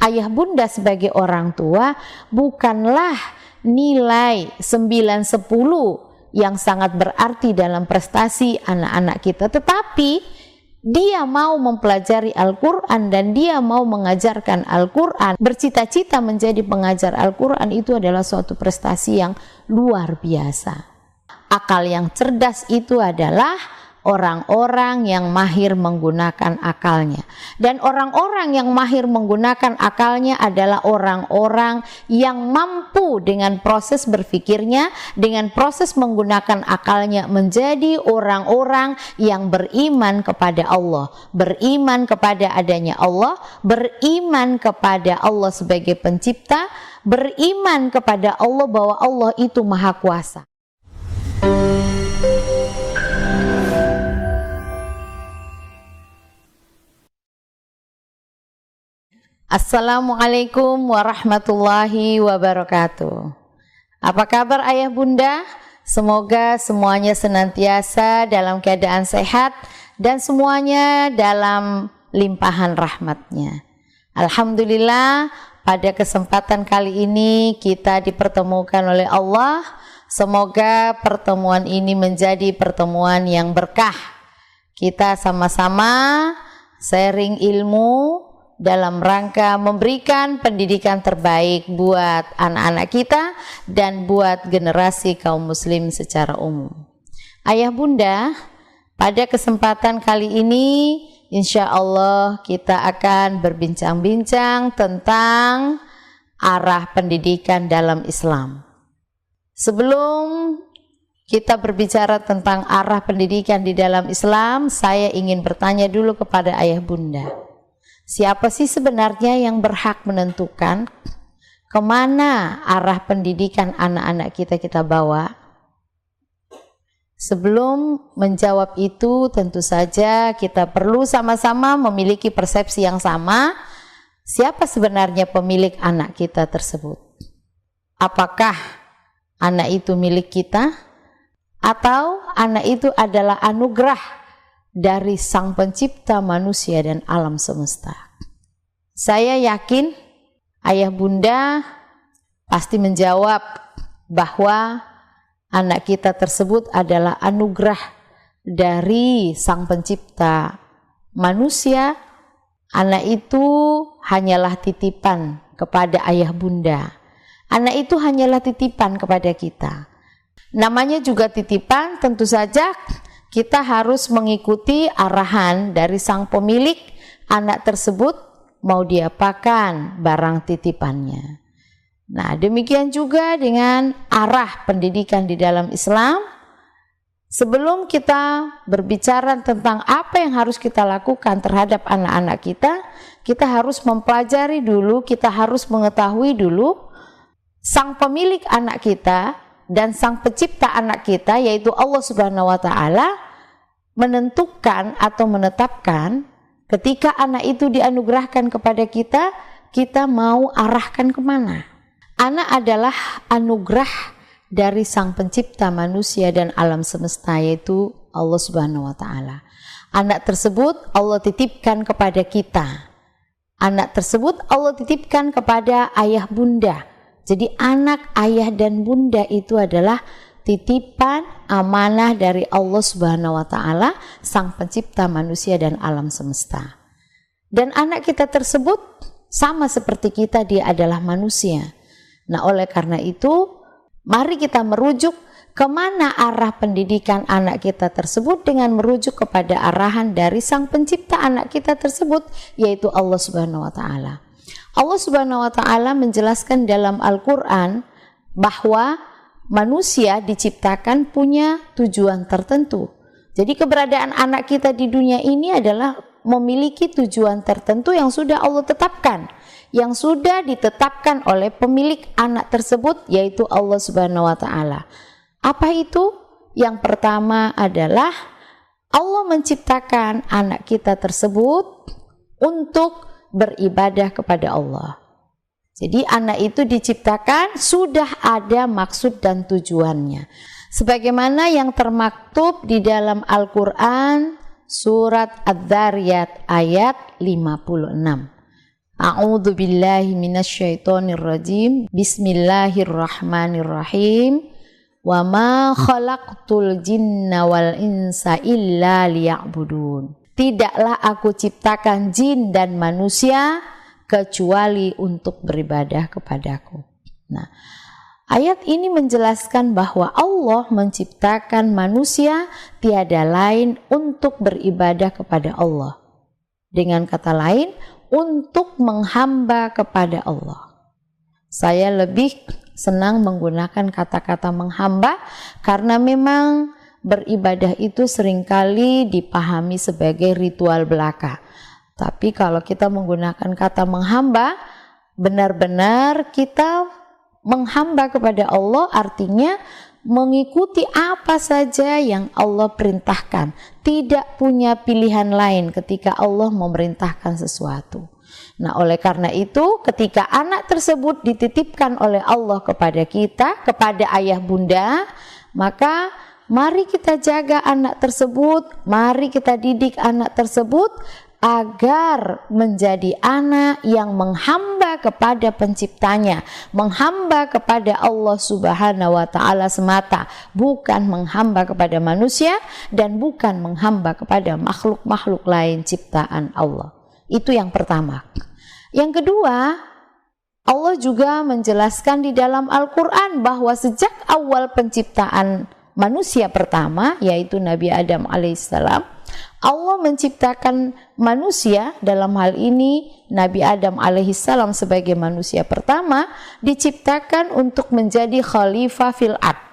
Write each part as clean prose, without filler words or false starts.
ayah bunda sebagai orang tua bukanlah nilai 9-10 yang sangat berarti dalam prestasi anak-anak kita, tetapi dia mau mempelajari Al-Quran dan dia mau mengajarkan Al-Quran, bercita-cita menjadi pengajar Al-Quran, itu adalah suatu prestasi yang luar biasa. Akal yang cerdas itu adalah orang-orang yang mahir menggunakan akalnya. Dan orang-orang yang mahir menggunakan akalnya adalah orang-orang yang mampu dengan proses berpikirnya, dengan proses menggunakan akalnya menjadi orang-orang yang beriman kepada Allah, beriman kepada adanya Allah, beriman kepada Allah sebagai pencipta, beriman kepada Allah bahwa Allah itu maha kuasa. Assalamualaikum warahmatullahi wabarakatuh. Apa kabar ayah bunda? Semoga semuanya senantiasa dalam keadaan sehat dan semuanya dalam limpahan rahmatnya. Alhamdulillah, pada kesempatan kali ini kita dipertemukan oleh Allah. Semoga pertemuan ini menjadi pertemuan yang berkah. Kita sama-sama sharing ilmu dalam rangka memberikan pendidikan terbaik buat anak-anak kita dan buat generasi kaum muslim secara umum. Ayah bunda, pada kesempatan kali ini insya Allah kita akan berbincang-bincang tentang arah pendidikan dalam Islam. Sebelum kita berbicara tentang arah pendidikan di dalam Islam, saya ingin bertanya dulu kepada ayah bunda. Siapa sih sebenarnya yang berhak menentukan kemana arah pendidikan anak-anak kita bawa? Sebelum menjawab itu, tentu saja kita perlu sama-sama memiliki persepsi yang sama. Siapa sebenarnya pemilik anak kita tersebut? Apakah anak itu milik kita? Atau anak itu adalah anugerah dari Sang Pencipta manusia dan alam semesta? Saya yakin ayah bunda pasti menjawab bahwa anak kita tersebut adalah anugerah dari Sang Pencipta manusia. Anak itu hanyalah titipan kepada ayah bunda. Anak itu hanyalah titipan kepada kita. Namanya juga titipan, tentu saja kita harus mengikuti arahan dari sang pemilik anak tersebut, mau diapakan barang titipannya. Nah, demikian juga dengan arah pendidikan di dalam Islam. Sebelum kita berbicara tentang apa yang harus kita lakukan terhadap anak-anak kita harus mempelajari dulu, kita harus mengetahui dulu sang pemilik anak kita dan sang pencipta anak kita, yaitu Allah Subhanahu wa Ta'ala, menentukan atau menetapkan ketika anak itu dianugerahkan kepada kita, kita mau arahkan kemana. Anak adalah anugerah dari Sang Pencipta manusia dan alam semesta, yaitu Allah Subhanahu wa Ta'ala. Anak tersebut Allah titipkan kepada kita. Anak tersebut Allah titipkan kepada ayah bunda. Jadi anak, ayah dan bunda itu adalah titipan amanah dari Allah Subhanahu wa Ta'ala, Sang Pencipta manusia dan alam semesta. Dan anak kita tersebut sama seperti kita, dia adalah manusia. Nah, oleh karena itu mari kita merujuk kemana arah pendidikan anak kita tersebut dengan merujuk kepada arahan dari Sang Pencipta anak kita tersebut, yaitu Allah Subhanahu wa Ta'ala. Allah Subhanahu wa Ta'ala menjelaskan dalam Al-Quran bahwa manusia diciptakan punya tujuan tertentu. Jadi keberadaan anak kita di dunia ini adalah memiliki tujuan tertentu yang sudah Allah tetapkan, yang sudah ditetapkan oleh pemilik anak tersebut, yaitu Allah Subhanahu wa Ta'ala. Apa itu? Yang pertama adalah Allah menciptakan anak kita tersebut untuk beribadah kepada Allah. Jadi anak itu diciptakan sudah ada maksud dan tujuannya. Sebagaimana yang termaktub di dalam Al-Quran surat Adz-Dzariyat ayat 56. A'udzu billahi minasyaitonir rajim. Bismillahirrahmanirrahim. Wa ma khalaqtul jinna wal insa illa liya'budun. Tidaklah aku ciptakan jin dan manusia kecuali untuk beribadah kepadaku. Nah, ayat ini menjelaskan bahwa Allah menciptakan manusia tiada lain untuk beribadah kepada Allah. Dengan kata lain, untuk menghamba kepada Allah. Saya lebih senang menggunakan kata-kata menghamba karena memang beribadah itu seringkali dipahami sebagai ritual belaka. Tapi kalau kita menggunakan kata menghamba, benar-benar kita menghamba kepada Allah, artinya mengikuti apa saja yang Allah perintahkan, tidak punya pilihan lain ketika Allah memerintahkan sesuatu. Nah, oleh karena itu ketika anak tersebut dititipkan oleh Allah kepada kita, kepada ayah bunda, maka mari kita jaga anak tersebut, mari kita didik anak tersebut agar menjadi anak yang menghamba kepada penciptanya, menghamba kepada Allah Subhanahu wa Ta'ala semata, bukan menghamba kepada manusia dan bukan menghamba kepada makhluk-makhluk lain ciptaan Allah. Itu yang pertama. Yang kedua, Allah juga menjelaskan di dalam Al-Quran bahwa sejak awal penciptaan manusia pertama, yaitu Nabi Adam alaihissalam, Allah menciptakan manusia, dalam hal ini Nabi Adam alaihissalam sebagai manusia pertama, diciptakan untuk menjadi khalifah fil ard,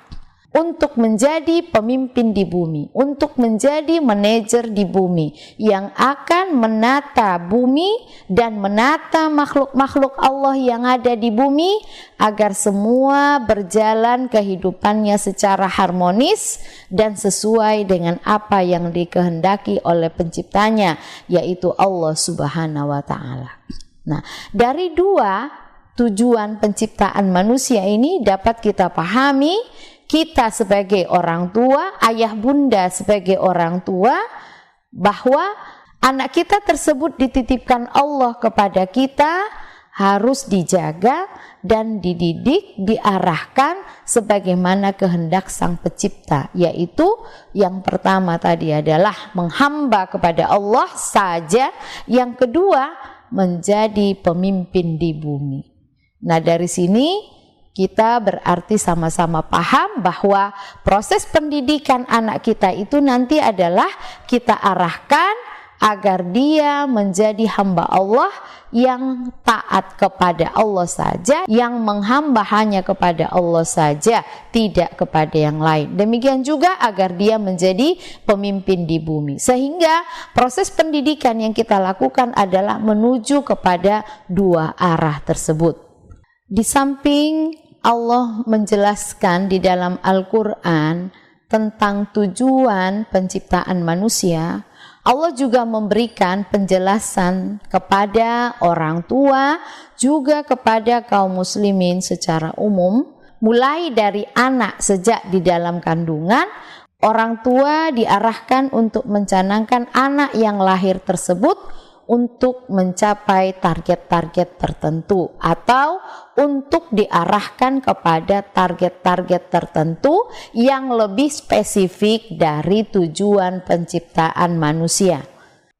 untuk menjadi pemimpin di bumi, untuk menjadi manajer di bumi yang akan menata bumi dan menata makhluk-makhluk Allah yang ada di bumi agar semua berjalan kehidupannya secara harmonis dan sesuai dengan apa yang dikehendaki oleh penciptanya, yaitu Allah Subhanahu wa Ta'ala. Nah, dari dua tujuan penciptaan manusia ini dapat kita pahami, kita sebagai orang tua, ayah bunda sebagai orang tua, bahwa anak kita tersebut dititipkan Allah kepada kita harus dijaga dan dididik, diarahkan sebagaimana kehendak Sang Pencipta, yaitu yang pertama tadi adalah menghamba kepada Allah saja, yang kedua menjadi pemimpin di bumi. Nah, dari sini kita berarti sama-sama paham bahwa proses pendidikan anak kita itu nanti adalah kita arahkan agar dia menjadi hamba Allah yang taat kepada Allah saja, yang menghamba hanya kepada Allah saja, tidak kepada yang lain. Demikian juga agar dia menjadi pemimpin di bumi. Sehingga proses pendidikan yang kita lakukan adalah menuju kepada dua arah tersebut. Di samping Allah menjelaskan di dalam Al-Quran tentang tujuan penciptaan manusia, Allah juga memberikan penjelasan kepada orang tua, juga kepada kaum muslimin secara umum, mulai dari anak sejak di dalam kandungan. Orang tua diarahkan untuk mencanangkan anak yang lahir tersebut untuk mencapai target-target tertentu atau untuk diarahkan kepada target-target tertentu yang lebih spesifik dari tujuan penciptaan manusia.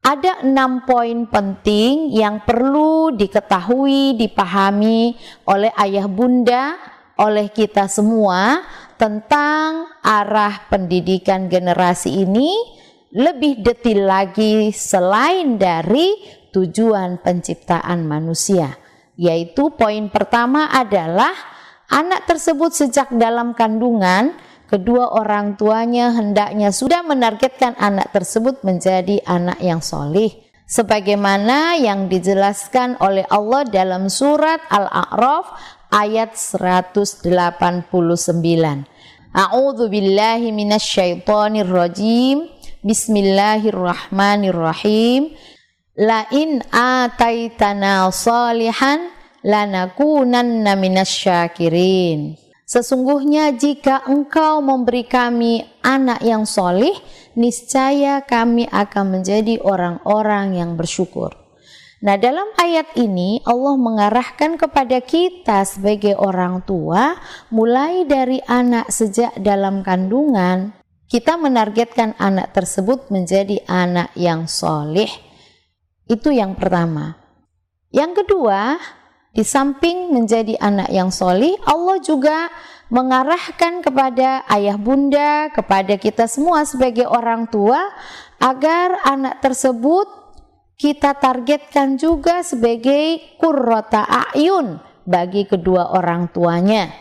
Ada 6 poin penting yang perlu diketahui, dipahami oleh ayah bunda, oleh kita semua tentang arah pendidikan generasi ini lebih detail lagi selain dari tujuan penciptaan manusia, yaitu poin pertama adalah anak tersebut sejak dalam kandungan, kedua orang tuanya hendaknya sudah menargetkan anak tersebut menjadi anak yang solih, sebagaimana yang dijelaskan oleh Allah dalam surat Al-A'raf ayat 189. A'udzu billahi minasyaitonir rajim. Bismillahirrahmanirrahim. La in ataitana salihan lanakunanna minasyakirin. Sesungguhnya jika engkau memberi kami anak yang solih, niscaya kami akan menjadi orang-orang yang bersyukur. Nah, dalam ayat ini Allah mengarahkan kepada kita sebagai orang tua, mulai dari anak sejak dalam kandungan, kita menargetkan anak tersebut menjadi anak yang soleh. Itu yang pertama. Yang kedua, di samping menjadi anak yang soleh, Allah juga mengarahkan kepada ayah bunda, kepada kita semua sebagai orang tua, agar anak tersebut kita targetkan juga sebagai qurrata a'yun bagi kedua orang tuanya.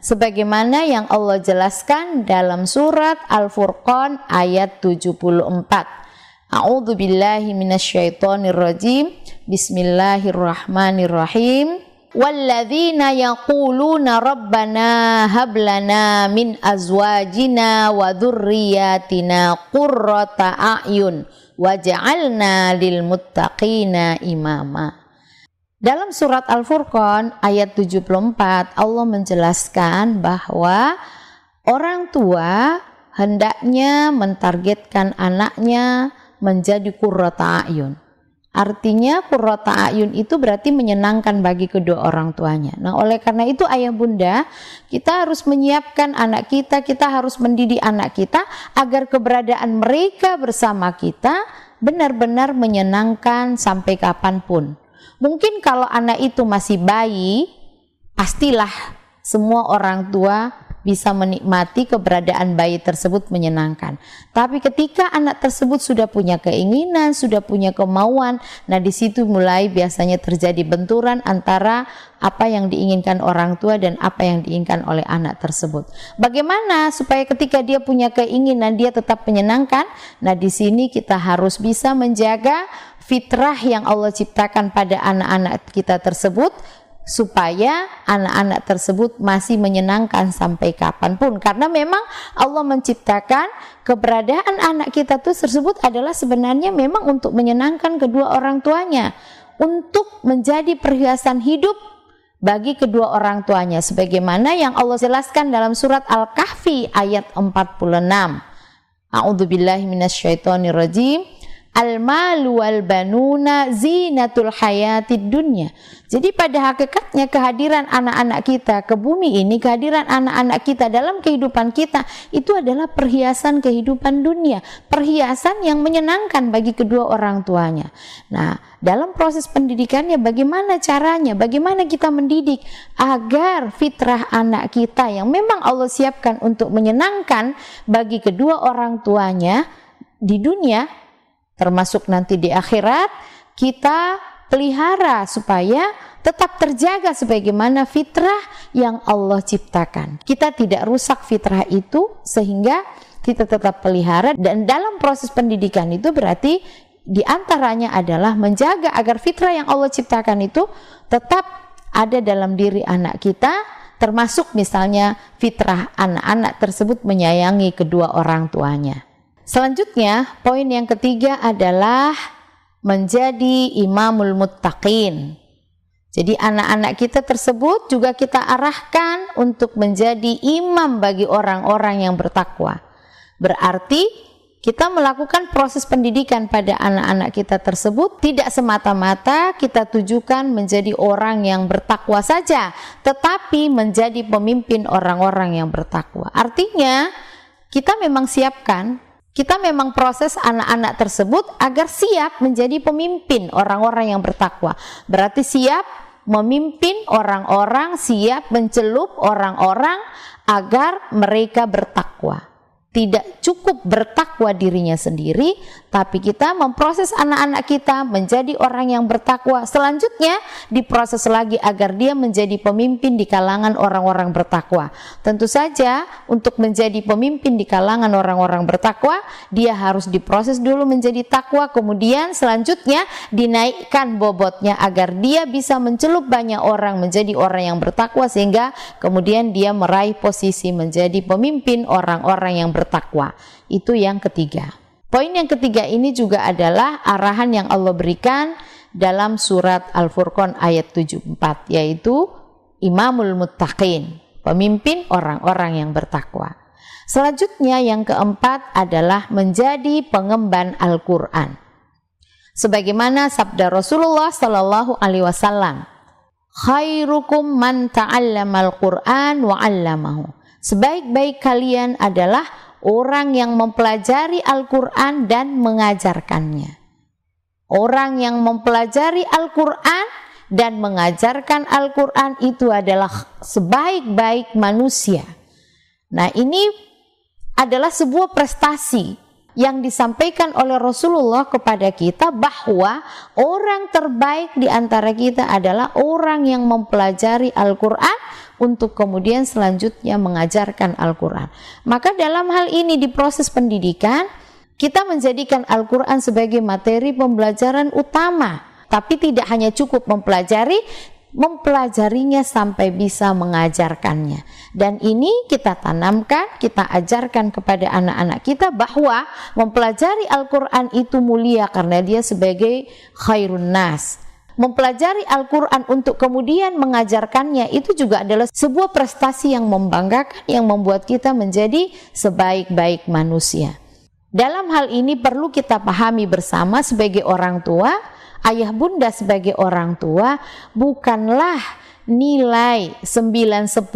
Sebagaimana yang Allah jelaskan dalam surat Al-Furqan ayat 74. A'udzu billahi minasyaitonir rajim. Bismillahirrahmanirrahim. Walladzina yaquluna rabbana hab lana min azwajina wa dzurriyyatina qurrata a'yun waj'alna lil muttaqina imama. Dalam surat Al-Furqan ayat 74 Allah menjelaskan bahwa orang tua hendaknya mentargetkan anaknya menjadi qurrata a'yun. Artinya qurrata a'yun itu berarti menyenangkan bagi kedua orang tuanya. Nah, oleh karena itu ayah bunda, kita harus menyiapkan anak kita harus mendidik anak kita agar keberadaan mereka bersama kita benar-benar menyenangkan sampai kapanpun. Mungkin kalau anak itu masih bayi, pastilah semua orang tua bisa menikmati keberadaan bayi tersebut menyenangkan. Tapi ketika anak tersebut sudah punya keinginan, sudah punya kemauan, nah di situ mulai biasanya terjadi benturan antara apa yang diinginkan orang tua dan apa yang diinginkan oleh anak tersebut. Bagaimana supaya ketika dia punya keinginan dia tetap menyenangkan? Nah di sini kita harus bisa menjaga fitrah yang Allah ciptakan pada anak-anak kita tersebut, supaya anak-anak tersebut masih menyenangkan sampai kapanpun. Karena memang Allah menciptakan keberadaan anak kita tersebut adalah sebenarnya memang untuk menyenangkan kedua orang tuanya, untuk menjadi perhiasan hidup bagi kedua orang tuanya, sebagaimana yang Allah jelaskan dalam surat Al-Kahfi ayat 46. A'udzubillahi minasyaitonirrajim. Al-malu wal banuna zinatul hayatid dunya. Jadi pada hakikatnya kehadiran anak-anak kita ke bumi ini, kehadiran anak-anak kita dalam kehidupan kita itu adalah perhiasan kehidupan dunia, perhiasan yang menyenangkan bagi kedua orang tuanya. Nah, dalam proses pendidikannya bagaimana caranya, bagaimana kita mendidik agar fitrah anak kita yang memang Allah siapkan untuk menyenangkan bagi kedua orang tuanya di dunia, termasuk nanti di akhirat, kita pelihara supaya tetap terjaga sebagaimana fitrah yang Allah ciptakan. Kita tidak rusak fitrah itu sehingga kita tetap pelihara, dan dalam proses pendidikan itu berarti diantaranya adalah menjaga agar fitrah yang Allah ciptakan itu tetap ada dalam diri anak kita, termasuk misalnya fitrah anak-anak tersebut menyayangi kedua orang tuanya. Selanjutnya, poin yang ketiga adalah menjadi imamul muttaqin. Jadi anak-anak kita tersebut juga kita arahkan untuk menjadi imam bagi orang-orang yang bertakwa. Berarti kita melakukan proses pendidikan pada anak-anak kita tersebut tidak semata-mata kita tujukan menjadi orang yang bertakwa saja, tetapi menjadi pemimpin orang-orang yang bertakwa. Artinya kita memang siapkan, kita memang proses anak-anak tersebut agar siap menjadi pemimpin orang-orang yang bertakwa. Berarti siap memimpin orang-orang, siap mencelup orang-orang agar mereka bertakwa. Tidak cukup bertakwa dirinya sendiri, tapi kita memproses anak-anak kita menjadi orang yang bertakwa. Selanjutnya diproses lagi agar dia menjadi pemimpin di kalangan orang-orang bertakwa. Tentu saja untuk menjadi pemimpin di kalangan orang-orang bertakwa, dia harus diproses dulu menjadi takwa, kemudian selanjutnya dinaikkan bobotnya agar dia bisa mencelup banyak orang menjadi orang yang bertakwa, sehingga kemudian dia meraih posisi menjadi pemimpin orang-orang yang bertakwa. Itu yang ketiga. Poin yang ketiga ini juga adalah arahan yang Allah berikan dalam surat Al-Furqan ayat 74, yaitu imamul muttaqin, pemimpin orang-orang yang bertakwa. Selanjutnya yang keempat adalah menjadi pengemban Al-Quran. Sebagaimana sabda Rasulullah sallallahu alaihi wasallam, khairukum man ta'allamal Qur'an wa 'allamahu. Sebaik-baik kalian adalah orang yang mempelajari Al-Qur'an dan mengajarkannya. Orang yang mempelajari Al-Qur'an dan mengajarkan Al-Qur'an itu adalah sebaik-baik manusia. Nah, ini adalah sebuah prestasi yang disampaikan oleh Rasulullah kepada kita, bahwa orang terbaik di antara kita adalah orang yang mempelajari Al-Qur'an untuk kemudian selanjutnya mengajarkan Al-Qur'an. Maka dalam hal ini di proses pendidikan, kita menjadikan Al-Qur'an sebagai materi pembelajaran utama, tapi tidak hanya cukup mempelajarinya sampai bisa mengajarkannya. Dan ini kita tanamkan, kita ajarkan kepada anak-anak kita bahwa mempelajari Al-Qur'an itu mulia karena dia sebagai khairun nas. Mempelajari Al-Qur'an untuk kemudian mengajarkannya itu juga adalah sebuah prestasi yang membanggakan, yang membuat kita menjadi sebaik-baik manusia. Dalam hal ini perlu kita pahami bersama sebagai orang tua, ayah bunda sebagai orang tua, bukanlah nilai 9-10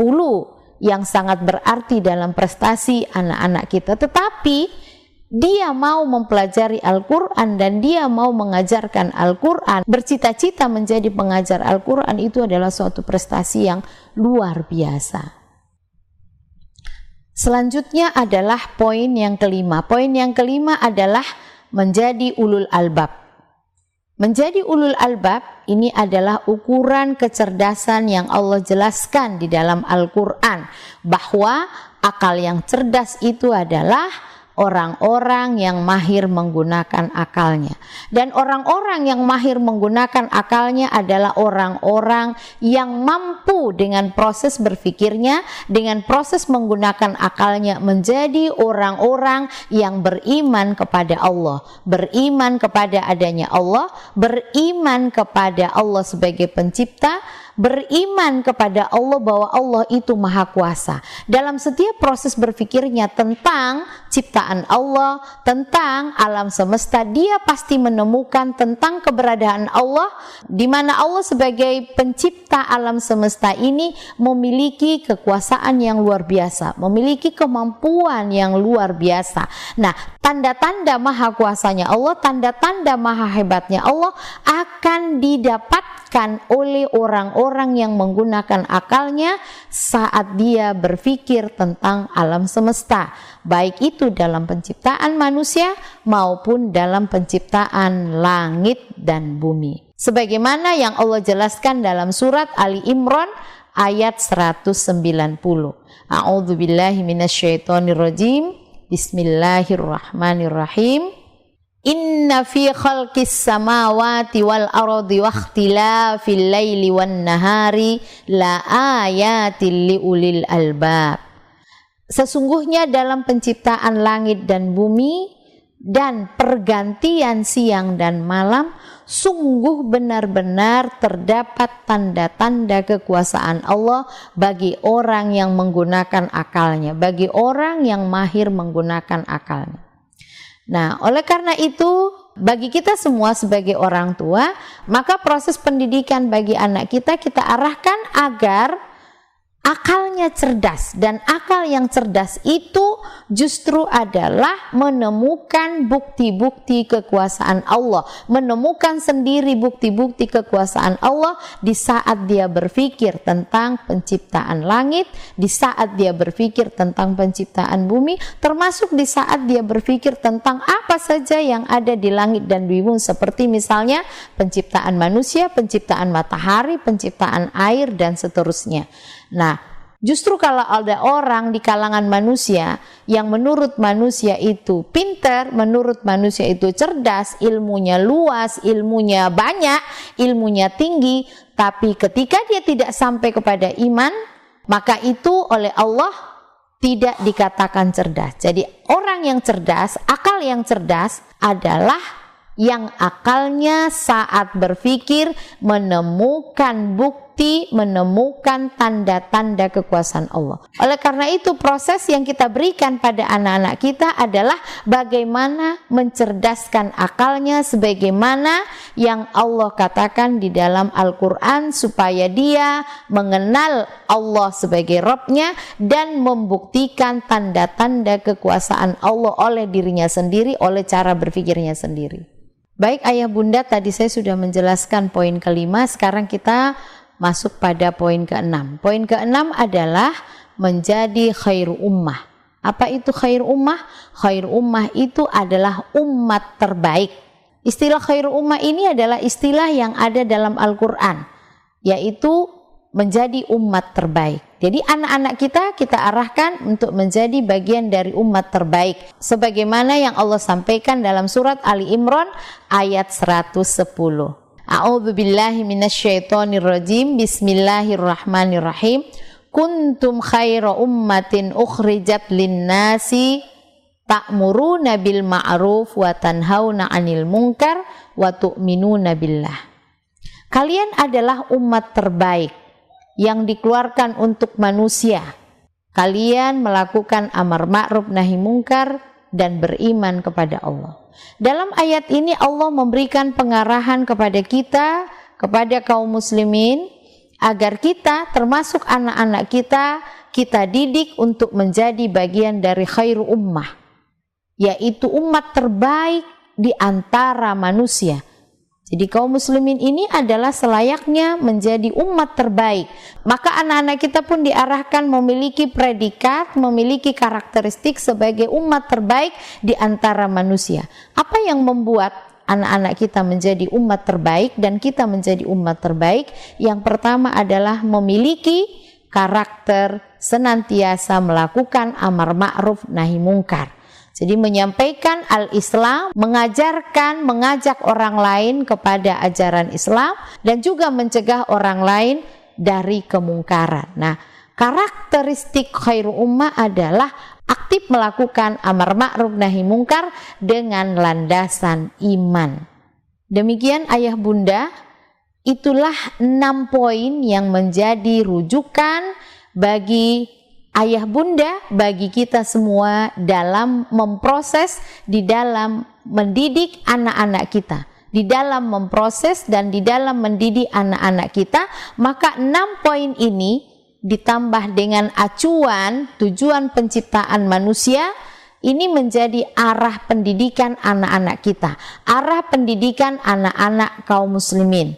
yang sangat berarti dalam prestasi anak-anak kita, tetapi dia mau mempelajari Al-Qur'an dan dia mau mengajarkan Al-Qur'an, bercita-cita menjadi pengajar Al-Qur'an, itu adalah suatu prestasi yang luar biasa. Selanjutnya adalah poin yang kelima. Poin yang kelima adalah menjadi ulul albab. Menjadi ulul albab ini adalah ukuran kecerdasan yang Allah jelaskan di dalam Al-Qur'an, bahwa akal yang cerdas itu adalah orang-orang yang mahir menggunakan akalnya. Dan orang-orang yang mahir menggunakan akalnya adalah orang-orang yang mampu dengan proses berpikirnya, dengan proses menggunakan akalnya, menjadi orang-orang yang beriman kepada Allah, beriman kepada adanya Allah, beriman kepada Allah sebagai pencipta, beriman kepada Allah bahwa Allah itu maha kuasa. Dalam setiap proses berpikirnya tentang ciptaan Allah, tentang alam semesta, dia pasti menemukan tentang keberadaan Allah, di mana Allah sebagai pencipta alam semesta ini memiliki kekuasaan yang luar biasa, memiliki kemampuan yang luar biasa. Nah, tanda-tanda maha kuasanya Allah, tanda-tanda maha hebatnya Allah akan didapatkan oleh orang-orang yang menggunakan akalnya saat dia berpikir tentang alam semesta, baik itu dalam penciptaan manusia maupun dalam penciptaan langit dan bumi. Sebagaimana yang Allah jelaskan dalam surat Ali Imran ayat 190. A'udzubillahi minasyaitonirrajim. Bismillahirrahmanirrahim. Inna fi khalqis samawati wal ardi wa ikhtilafil laili wan nahari la ayatil liulil albab. Sesungguhnya dalam penciptaan langit dan bumi dan pergantian siang dan malam, sungguh benar-benar terdapat tanda-tanda kekuasaan Allah bagi orang yang menggunakan akalnya, bagi orang yang mahir menggunakan akalnya. Nah, oleh karena itu, bagi kita semua sebagai orang tua, maka proses pendidikan bagi anak kita arahkan agar akalnya cerdas, dan akal yang cerdas itu justru adalah menemukan bukti-bukti kekuasaan Allah, menemukan sendiri bukti-bukti kekuasaan Allah di saat dia berpikir tentang penciptaan langit, di saat dia berpikir tentang penciptaan bumi, termasuk di saat dia berpikir tentang apa saja yang ada di langit dan bumi, seperti misalnya penciptaan manusia, penciptaan matahari, penciptaan air, dan seterusnya. Nah, justru kalau ada orang di kalangan manusia yang menurut manusia itu pintar, menurut manusia itu cerdas, ilmunya luas, ilmunya banyak, ilmunya tinggi, tapi ketika dia tidak sampai kepada iman, maka itu oleh Allah tidak dikatakan cerdas. Jadi orang yang cerdas, akal yang cerdas adalah yang akalnya saat berpikir menemukan bukti bukti menemukan tanda-tanda kekuasaan Allah. Oleh karena itu proses yang kita berikan pada anak-anak kita adalah bagaimana mencerdaskan akalnya sebagaimana yang Allah katakan di dalam Al-Quran, supaya dia mengenal Allah sebagai Rabb-nya dan membuktikan tanda-tanda kekuasaan Allah oleh dirinya sendiri, oleh cara berpikirnya sendiri. Baik ayah bunda, tadi saya sudah menjelaskan poin kelima, sekarang kita masuk pada poin keenam. Poin keenam adalah menjadi khairu ummah. Apa itu khairu ummah? Khairu ummah itu adalah umat terbaik. Istilah khairu ummah ini adalah istilah yang ada dalam Al-Quran, yaitu menjadi umat terbaik. Jadi anak-anak kita arahkan untuk menjadi bagian dari umat terbaik, sebagaimana yang Allah sampaikan dalam surat Ali Imran ayat 110. A'udzubillahi minasyaitonirrajim. Bismillahirrahmanirrahim. Kuntum khaira ummatin ukhrijat linnasi ta'muruna bil ma'ruf wa tanhauna 'anil munkar wa tu'minuna billah. Kalian adalah umat terbaik yang dikeluarkan untuk manusia. Kalian melakukan amar ma'ruf nahi mungkar dan beriman kepada Allah. Dalam ayat ini Allah memberikan pengarahan kepada kita, kepada kaum muslimin, agar kita termasuk anak-anak kita didik untuk menjadi bagian dari khairu ummah, yaitu umat terbaik di antara manusia. Jadi kaum muslimin ini adalah selayaknya menjadi umat terbaik. Maka anak-anak kita pun diarahkan memiliki predikat, memiliki karakteristik sebagai umat terbaik di antara manusia. Apa yang membuat anak-anak kita menjadi umat terbaik dan kita menjadi umat terbaik? Yang pertama adalah memiliki karakter senantiasa melakukan amar ma'ruf nahi mungkar. Jadi menyampaikan al-Islam, mengajarkan, mengajak orang lain kepada ajaran Islam, dan juga mencegah orang lain dari kemungkaran. Nah, karakteristik khairu ummah adalah aktif melakukan amar ma'ruf nahi mungkar dengan landasan iman. Demikian ayah bunda, itulah 6 poin yang menjadi rujukan bagi ayah bunda, bagi kita semua dalam memproses, di dalam mendidik anak-anak kita, di dalam memproses dan di dalam mendidik anak-anak kita. Maka 6 poin ini ditambah dengan acuan tujuan penciptaan manusia, ini menjadi arah pendidikan anak-anak kita, arah pendidikan anak-anak kaum muslimin.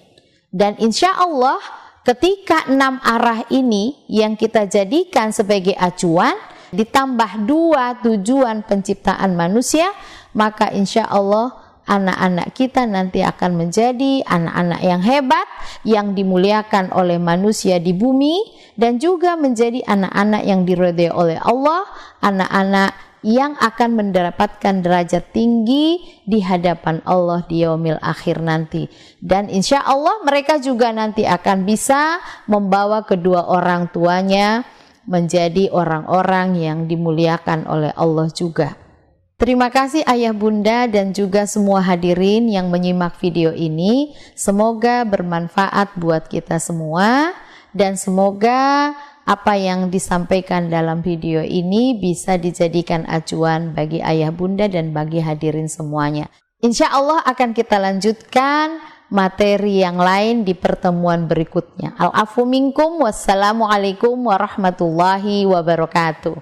Dan insya Allah ketika 6 arah ini yang kita jadikan sebagai acuan, ditambah 2 tujuan penciptaan manusia, maka insya Allah anak-anak kita nanti akan menjadi anak-anak yang hebat, yang dimuliakan oleh manusia di bumi, dan juga menjadi anak-anak yang diridhai oleh Allah, anak-anak yang akan mendapatkan derajat tinggi di hadapan Allah di yaumil akhir nanti. Dan insya Allah mereka juga nanti akan bisa membawa kedua orang tuanya menjadi orang-orang yang dimuliakan oleh Allah juga. Terima kasih ayah bunda dan juga semua hadirin yang menyimak video ini. Semoga bermanfaat buat kita semua, dan semoga apa yang disampaikan dalam video ini bisa dijadikan acuan bagi ayah bunda dan bagi hadirin semuanya. Insya Allah akan kita lanjutkan materi yang lain di pertemuan berikutnya. Al-afu minkum, wassalamualaikum warahmatullahi wabarakatuh.